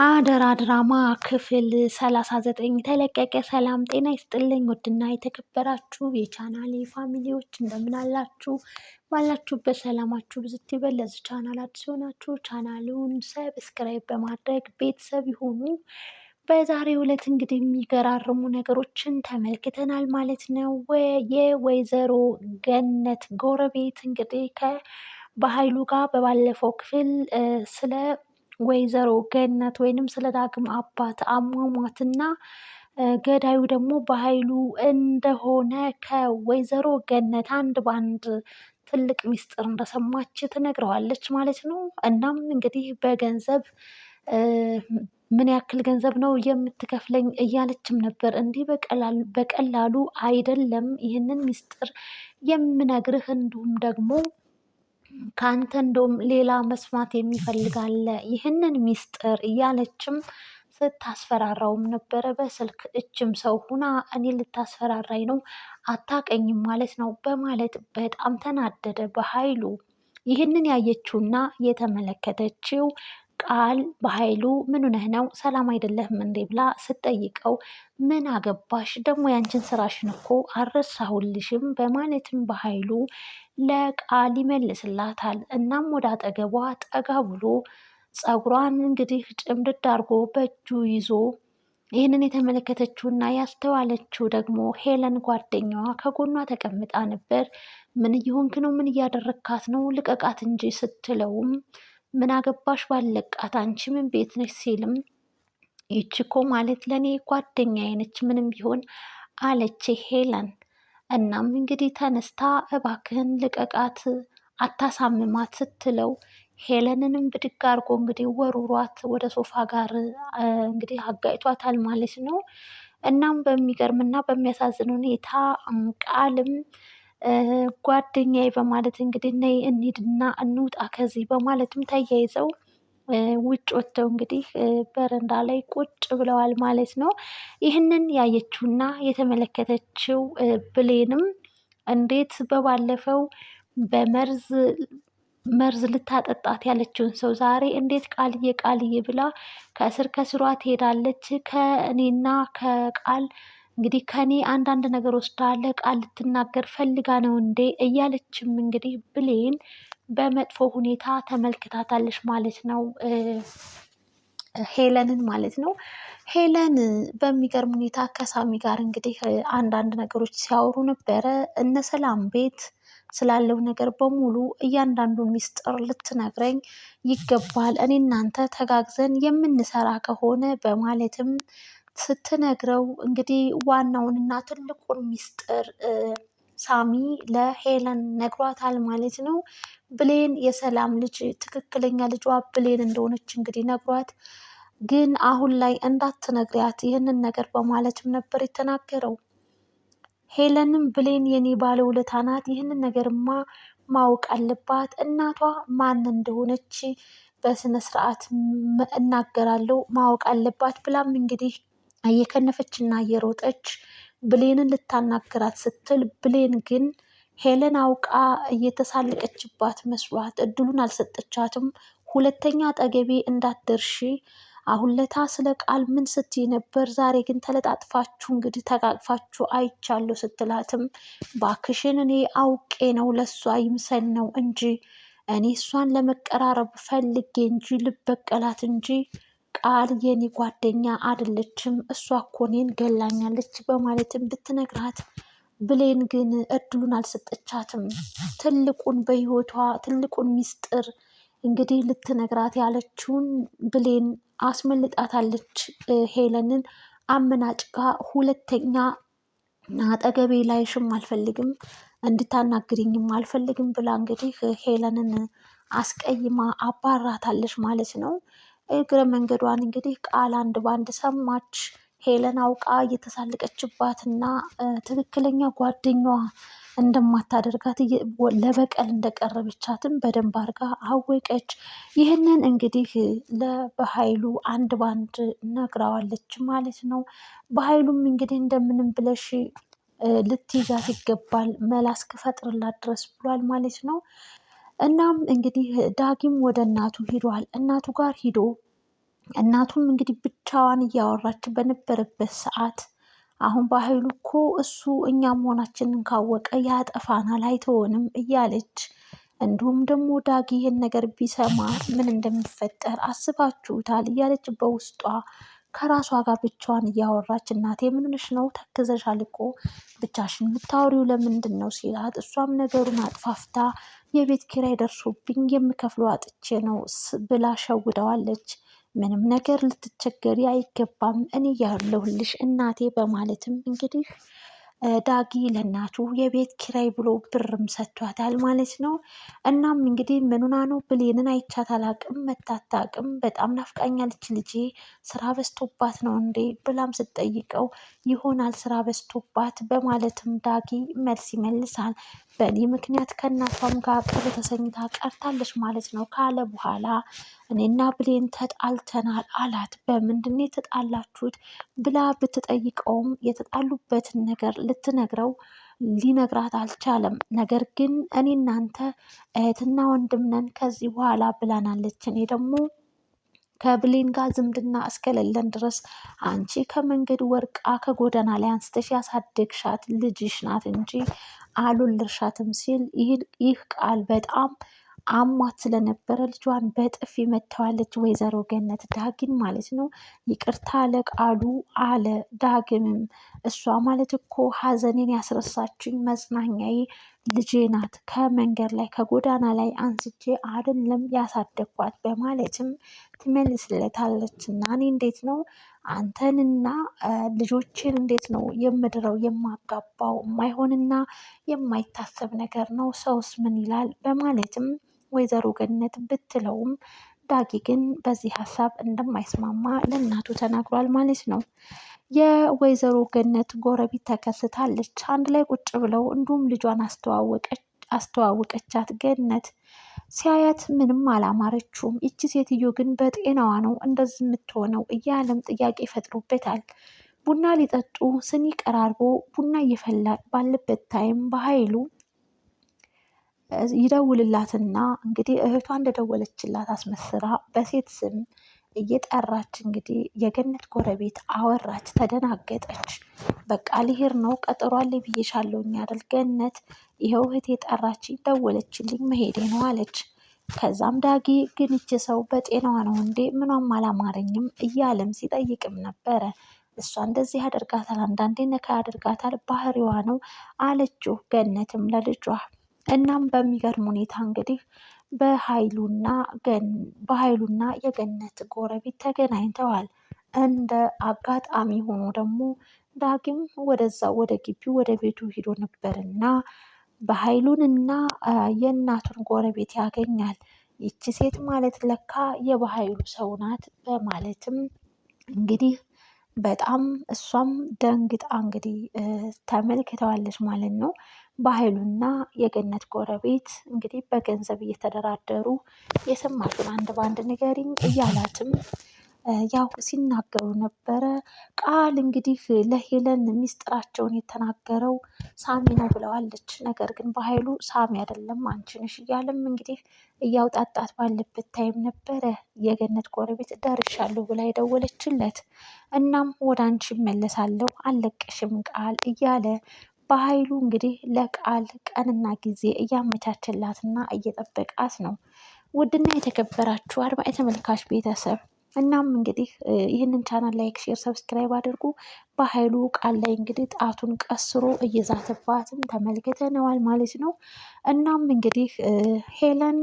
አደራ ድራማ ክፍል 39 ተለቀቀ። ሰላም ጤና ይስጥልኝ ውድና የተከበራችሁ የቻናሌ ፋሚሊዎች እንደምን አላችሁ? ባላችሁበት ሰላማችሁ ብዝት ይበል። ለዚህ ቻናል አዲስ ሆናችሁ ቻናሉን ሰብስክራይብ በማድረግ ቤተሰብ ይሁኑ። በዛሬው ዕለት እንግዲህ የሚገራርሙ ነገሮችን ተመልክተናል ማለት ነው። የወይዘሮ ገነት ጎረቤት እንግዲህ በኃይሉ ጋር በባለፈው ክፍል ስለ ወይዘሮ ገነት ወይንም ስለ ዳግም አባት አሟሟትና ገዳዩ ደግሞ በኃይሉ እንደሆነ ከወይዘሮ ገነት አንድ ባንድ ትልቅ ሚስጥር እንደሰማች ትነግረዋለች ማለት ነው። እናም እንግዲህ በገንዘብ ምን ያክል ገንዘብ ነው የምትከፍለኝ እያለችም ነበር። እንዲህ በቀላሉ አይደለም ይህንን ሚስጥር የምነግርህ፣ እንዲሁም ደግሞ ከአንተ እንደውም ሌላ መስማት የሚፈልጋለ ይህንን ሚስጥር እያለችም ስታስፈራራውም ነበረ በስልክ። እችም ሰው ሁና እኔ ልታስፈራራኝ ነው አታቀኝም ማለት ነው በማለት በጣም ተናደደ በኃይሉ። ይህንን ያየችውና የተመለከተችው ቃል በኃይሉ ምን ሆነህ ነው ሰላም አይደለህም እንዴ ብላ ስትጠይቀው ምን አገባሽ ደግሞ ያንቺን ስራሽን እኮ አልረሳሁልሽም በማለትም በኃይሉ ለቃል ይመልስላታል። እናም ወደ አጠገቧ ጠጋ ብሎ ፀጉሯን እንግዲህ ጭምድድ አድርጎ በእጁ ይዞ ይህንን የተመለከተችውና ያስተዋለችው ደግሞ ሄለን ጓደኛዋ ከጎኗ ተቀምጣ ነበር። ምን እየሆንክ ነው? ምን እያደረግካት ነው? ልቀቃት እንጂ ስትለውም ምን አገባሽ ባለቃት አንቺ ምን ቤት ነች ሲልም ይቺ እኮ ማለት ለእኔ ጓደኛዬ ነች ምንም ቢሆን አለች ሄለን። እናም እንግዲህ ተነስታ እባክህን ልቀቃት አታሳምማት ስትለው ሄለንንም ብድግ አድርጎ እንግዲህ ወሩሯት ወደ ሶፋ ጋር እንግዲህ አጋጭቷታል ማለት ነው። እናም በሚገርም እና በሚያሳዝን ሁኔታ ቃልም ጓደኛዬ በማለት እንግዲህ ነይ እንሂድና እንውጣ ከዚህ በማለትም ተያይዘው ውጭ ወጥተው እንግዲህ በረንዳ ላይ ቁጭ ብለዋል ማለት ነው። ይህንን ያየችውና የተመለከተችው ብሌንም እንዴት በባለፈው መርዝ ልታጠጣት ያለችውን ሰው ዛሬ እንዴት ቃልዬ ቃልዬ ብላ ከስር ከስሯ ትሄዳለች? ከእኔና ከቃል እንግዲህ ከኔ አንዳንድ ነገር ወስዳለ ቃል ልትናገር ፈልጋ ነው እንዴ እያለችም እንግዲህ ብሌን በመጥፎ ሁኔታ ተመልክታታለች ማለት ነው። ሄለንን ማለት ነው። ሄለን በሚገርም ሁኔታ ከሳሚ ጋር እንግዲህ አንዳንድ ነገሮች ሲያወሩ ነበረ። እነ ሰላም ቤት ስላለው ነገር በሙሉ እያንዳንዱን ሚስጥር ልትነግረኝ ይገባል፣ እኔ እናንተ ተጋግዘን የምንሰራ ከሆነ በማለትም ስትነግረው እንግዲህ ዋናውንና ትልቁን ሚስጥር ሳሚ ለሄለን ነግሯታል ማለት ነው። ብሌን የሰላም ልጅ ትክክለኛ ልጇ ብሌን እንደሆነች እንግዲህ ነግሯት፣ ግን አሁን ላይ እንዳትነግሪያት ይህንን ነገር በማለትም ነበር የተናገረው። ሄለንም ብሌን የኔ ባለውለታ ናት፣ ይህንን ነገርማ ማወቅ አለባት፣ እናቷ ማን እንደሆነች በስነ ስርዓት እናገራለሁ ማወቅ አለባት ብላም እንግዲህ እየከነፈችና እየሮጠች ብሌንን ልታናግራት ስትል ብሌን ግን ሄለን አውቃ እየተሳለቀችባት መስሏት እድሉን አልሰጠቻትም። ሁለተኛ አጠገቤ እንዳትደርሺ፣ አሁን ለታ ስለ ቃል ምን ስትይ ነበር? ዛሬ ግን ተለጣጥፋችሁ እንግዲህ ተቃቅፋችሁ አይቻለሁ ስትላትም ባክሽን እኔ አውቄ ነው ለእሷ ይምሰል ነው እንጂ እኔ እሷን ለመቀራረብ ፈልጌ እንጂ ልበቀላት እንጂ ቃል የኔ ጓደኛ አይደለችም፣ እሷ እኮ እኔን ገላኛለች በማለትም ብትነግራት ብሌን ግን እድሉን አልሰጠቻትም። ትልቁን በህይወቷ ትልቁን ሚስጥር እንግዲህ ልትነግራት ያለችውን ብሌን አስመልጣታለች። ሄለንን አመናጭቃ ሁለተኛ አጠገቤ ላይሽም አልፈልግም እንድታናግሪኝም አልፈልግም ብላ እንግዲህ ሄለንን አስቀይማ አባራታለች ማለት ነው። እግረ መንገዷን እንግዲህ ቃል አንድ ባንድ ሰማች። ሄለን አውቃ እየተሳለቀችባትና ትክክለኛ ጓደኛዋ እንደማታደርጋት ለበቀል እንደቀረበቻትም በደንብ አድርጋ አወቀች። ይህንን እንግዲህ በኃይሉ አንድ ባንድ ነግራዋለች ማለት ነው። በኃይሉም እንግዲህ እንደምንም ብለሽ ልትይዛት ይገባል መላ እስክፈጥርላት ድረስ ብሏል ማለት ነው። እናም እንግዲህ ዳጊም ወደ እናቱ ሂዷል። እናቱ ጋር ሂዶ እናቱም እንግዲህ ብቻዋን እያወራች በነበረበት ሰዓት አሁን በኃይሉ እኮ እሱ እኛ መሆናችንን ካወቀ ያጠፋናል አይተወንም እያለች እንዲሁም ደግሞ ዳጊ ይህን ነገር ቢሰማ ምን እንደሚፈጠር አስባችሁታል እያለች በውስጧ ከራሷ ጋር ብቻዋን እያወራች እናቴ ምን ሆነሽ ነው ተክዘሻል እኮ ብቻሽን የምታወሪው ለምንድን ነው ሲላት እሷም ነገሩን አጥፋፍታ የቤት ኪራይ ደርሶብኝ የምከፍለው አጥቼ ነው ብላ ሸውደዋለች። ምንም ነገር ልትቸገሪ አይገባም እኔ ያለሁልሽ እናቴ በማለትም እንግዲህ ዳጊ ለእናቱ የቤት ኪራይ ብሎ ብርም ሰጥቷታል ማለት ነው። እናም እንግዲህ ምኑና ነው ብሌንን አይቻት አላቅም መታታቅም በጣም ናፍቃኛለች ልጄ ስራ በዝቶባት ነው እንዴ ብላም ስትጠይቀው ይሆናል ስራ በዝቶባት በማለትም ዳጊ መልስ ይመልሳል። በእኔ ምክንያት ከእናቷም ጋር ቅር ተሰኝታ ቀርታለች ማለት ነው ካለ በኋላ እኔና ብሌን ተጣልተናል አላት። በምንድን ነው የተጣላችሁት ብላ ብትጠይቀውም የተጣሉበትን ነገር ልትነግረው ሊነግራት አልቻለም። ነገር ግን እኔ እናንተ እህትና ወንድም ነን ከዚህ በኋላ ብላናለች። እኔ ደግሞ ከብሌን ጋር ዝምድና እስከሌለን ድረስ አንቺ ከመንገድ ወርቃ ከጎዳና ላይ አንስተሽ ያሳደግሻት ልጅሽ ናት እንጂ አልወለድሻትም ሲል ይህ ቃል በጣም አሟት ስለነበረ ልጇን በጥፊ መተዋለች። ወይዘሮ ገነት ዳግም ማለት ነው። ይቅርታ ለቃሉ አለ ዳግምም እሷ ማለት እኮ ሀዘኔን ያስረሳችኝ መጽናኛዬ ልጄ ናት ከመንገድ ላይ ከጎዳና ላይ አንስቼ አይደለም ያሳደግኳት በማለትም ትመልስለታለች። እና እኔ እንዴት ነው አንተንና ልጆችን እንዴት ነው የምድረው የማጋባው የማይሆንና የማይታሰብ ነገር ነው ሰውስ ምን ይላል በማለትም ወይዘሮ ገነት ብትለውም ዳጊ ግን በዚህ ሀሳብ እንደማይስማማ ለእናቱ ተናግሯል ማለት ነው። የወይዘሮ ገነት ጎረቤት ተከስታለች። አንድ ላይ ቁጭ ብለው እንዲሁም ልጇን አስተዋወቀቻት። ገነት ሲያያት ምንም አላማረችውም። ይቺ ሴትዮ ግን በጤናዋ ነው እንደዚህ የምትሆነው እያለም ጥያቄ ፈጥሮበታል። ቡና ሊጠጡ ስኒ ቀራርቦ ቡና እየፈላ ባለበት ታይም በኃይሉ ይደውልላትና እንግዲህ እህቷ እንደደወለችላት አስመስራ በሴት ስም እየጠራች እንግዲህ የገነት ጎረቤት አወራች። ተደናገጠች። በቃ ልሄድ ነው ቀጠሮ አለኝ ብዬሻለሁኝ አይደል ገነት፣ ይኸው እህቴ ጠራችኝ ደወለችልኝ መሄዴ ነው አለች። ከዛም ዳጊ ግን ይች ሰው በጤናዋ ነው እንዴ ምኗም አላማረኝም እያለም ሲጠይቅም ነበረ። እሷ እንደዚህ ያደርጋታል አንዳንዴ ነካ ያደርጋታል ባህሪዋ ነው አለችው ገነትም ለልጇ። እናም በሚገርም ሁኔታ እንግዲህ በኃይሉና የገነት ጎረቤት ተገናኝተዋል። እንደ አጋጣሚ ሆኖ ደግሞ ዳግም ወደዛ ወደ ግቢው ወደ ቤቱ ሂዶ ነበርና በኃይሉንና የእናቱን ጎረቤት ያገኛል። ይቺ ሴት ማለት ለካ የበኃይሉ ሰው ናት በማለትም እንግዲህ በጣም እሷም ደንግጣ እንግዲህ ተመልክተዋለች ማለት ነው። በኃይሉና የገነት ጎረቤት እንግዲህ በገንዘብ እየተደራደሩ የሰማችውን አንድ በአንድ ንገሪኝ እያላትም ያው ሲናገሩ ነበረ። ቃል እንግዲህ ለሄለን ሚስጥራቸውን የተናገረው ሳሚ ነው ብለዋለች። ነገር ግን በኃይሉ ሳሚ አይደለም አንቺ ነሽ እያለም እንግዲህ እያውጣጣት ባለበት ታይም ነበረ የገነት ጎረቤት ደርሻለሁ ብላ የደወለችለት። እናም ወደ አንቺ እመለሳለሁ አልለቅሽም ቃል እያለ በኃይሉ እንግዲህ ለቃል ቀንና ጊዜ እያመቻቸላትና እየጠበቃት ነው። ውድና የተከበራችሁ አድማጭ ተመልካች ቤተሰብ እናም እንግዲህ ይህንን ቻናል ላይክ፣ ሼር፣ ሰብስክራይብ አድርጉ። በኃይሉ ቃል ላይ እንግዲህ ጣቱን ቀስሮ እየዛተባትም ተመልክተነዋል ማለት ነው። እናም እንግዲህ ሄለን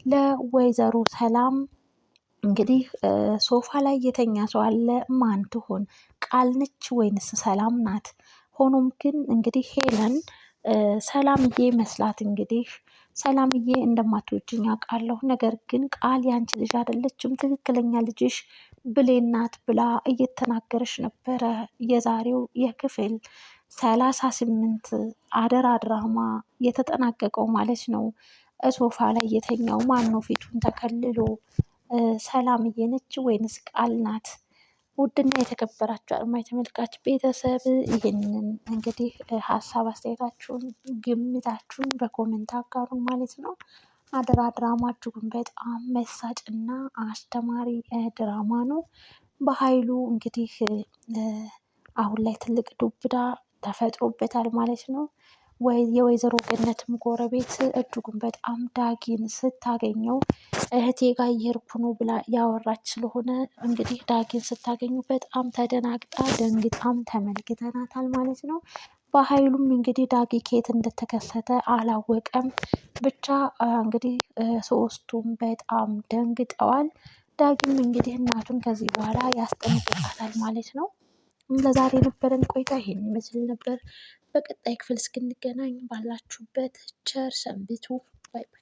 ለወይዘሮ ሰላም እንግዲህ ሶፋ ላይ የተኛ ሰው አለ ማን ትሆን ቃል ነች ወይንስ ሰላም ናት? ሆኖም ግን እንግዲህ ሄለን ሰላምዬ መስላት እንግዲህ ሰላምዬ እንደማትወጂኝ አውቃለሁ፣ ነገር ግን ቃል ያንቺ ልጅ አይደለችም ትክክለኛ ልጅሽ ብሌን ናት ብላ እየተናገረች ነበረ። የዛሬው የክፍል 38 አደራ ድራማ የተጠናቀቀው ማለት ነው። ሶፋ ላይ የተኛው ማን ነው? ፊቱን ተከልሎ ሰላምዬ ነች ወይንስ ቃል ናት? ውድና የተከበራችሁ አድማጭ ተመልካች ቤተሰብ ይህንን እንግዲህ ሀሳብ አስተያየታችሁን ግምታችሁን በኮሜንት አጋሩን ማለት ነው። አደራ ድራማ እጅጉን በጣም መሳጭና አስተማሪ ድራማ ነው። በሀይሉ እንግዲህ አሁን ላይ ትልቅ ዱብዳ ተፈጥሮበታል ማለት ነው። የወይዘሮ ገነትም ጎረቤት እጅጉን በጣም ዳጊን ስታገኘው እህቴ ጋር እየሄድኩ ነው ብላ ያወራች ስለሆነ እንግዲህ ዳጊን ስታገኙ በጣም ተደናግጣ ደንግጣም ተመልክተናታል ማለት ነው። በሀይሉም እንግዲህ ዳጊ ከየት እንደተከሰተ አላወቀም። ብቻ እንግዲህ ሶስቱም በጣም ደንግጠዋል። ዳጊም እንግዲህ እናቱን ከዚህ በኋላ ያስጠነቅቃታል ማለት ነው። ለዛሬ የነበረን ቆይታ ይሄን ይመስል ነበር። በቀጣይ ክፍል እስክንገናኝ ባላችሁበት ቸር ሰንብቱ። ባይ ባይ።